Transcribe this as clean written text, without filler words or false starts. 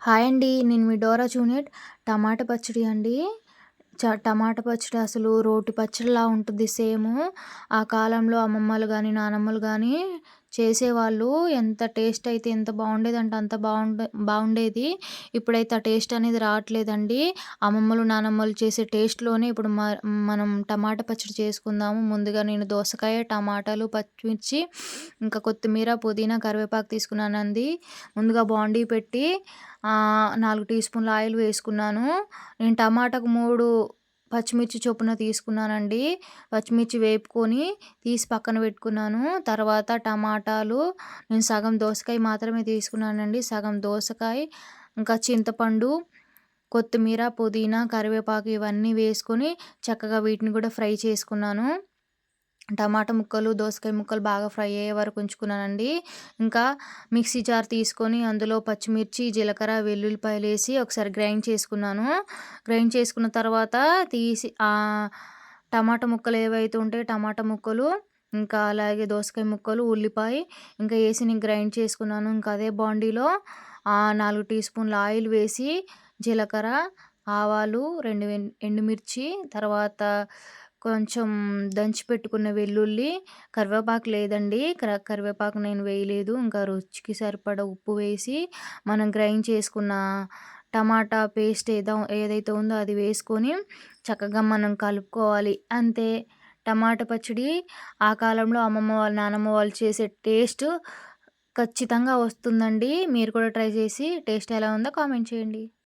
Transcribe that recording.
Hi అండి. నేను మీ Dora junior. టమాటా పచ్చడి అండి. టమాటా పచ్చడి అసలు రోటి పచ్చడిలా ఉంటది సేము. ఆ కాలంలో అమ్మమ్మలు గాని, నానమ్మలు గాని చేసేవాళ్ళు. ఎంత టేస్ట్ అయితే ఎంత బావుండేదంటే అంత బావుండేది. ఇప్పుడైతే ఆ టేస్ట్ అనేది రావట్లేదండి. అమ్మమ్మలు, నానమ్మలు చేసే టేస్ట్‌లోనే ఇప్పుడు మనం టమాటా పచ్చడి చేసుకుందాము. ముందుగా నేను దోసకాయ, టమాటాలు, పచ్చిమిర్చి, ఇంకా కొత్తిమీర, పుదీనా, కరివేపాకు తీసుకున్నానండి. ముందుగా బాండీ పెట్టి 4 టీ స్పూన్ల ఆయిల్ వేసుకున్నాను. నేను టమాటాకు 3 పచ్చిమిర్చి చొప్పున తీసుకున్నానండి. పచ్చిమిర్చి వేపుకొని తీసి పక్కన పెట్టుకున్నాను. తర్వాత టమాటాలు నేను సగం దోసకాయ మాత్రమే తీసుకున్నానండి. సగం దోసకాయ, ఇంకా చింతపండు, కొత్తిమీర, పుదీనా, కరివేపాకు ఇవన్నీ వేసుకొని చక్కగా వీటిని కూడా ఫ్రై చేసుకున్నాను. టమాటా ముక్కలు, దోసకాయ ముక్కలు బాగా ఫ్రై అయ్యే వరకు ఉంచుకున్నానండి. ఇంకా మిక్సీ జార్ తీసుకొని అందులో పచ్చిమిర్చి, జీలకర్ర, వెల్లుల్లిపాయలేసి ఒకసారి గ్రైండ్ చేసుకున్నాను. గ్రైండ్ చేసుకున్న తర్వాత తీసి టమాటా ముక్కలు ఏవైతే ఉంటాయో టమాటా ముక్కలు, ఇంకా అలాగే దోసకాయ ముక్కలు, ఉల్లిపాయ ఇంకా ఏసి నేను గ్రైండ్ చేసుకున్నాను. ఇంకా అదే బాండీలో 4 టీ స్పూన్ల ఆయిల్ వేసి జీలకర్ర, ఆవాలు, 2 ఎండుమిర్చి, తర్వాత కొంచెం దంచి పెట్టుకున్న వెల్లుల్లి, కరివేపాకు లేదండి. కరివేపాకు నేను వేయలేదు. ఇంకా రుచికి సరిపడా ఉప్పు వేసి మనం గ్రైండ్ చేసుకున్న టమాటా పేస్ట్ ఏదైతే ఉందో అది వేసుకొని చక్కగా మనం కలుపుకోవాలి. అంతే. టమాటా పచ్చడి ఆ కాలంలో అమ్మమ్మ వాళ్ళు, నానమ్మ వాళ్ళు చేసే టేస్ట్ ఖచ్చితంగా వస్తుందండి. మీరు కూడా ట్రై చేసి టేస్ట్ ఎలా ఉందో కామెంట్ చేయండి.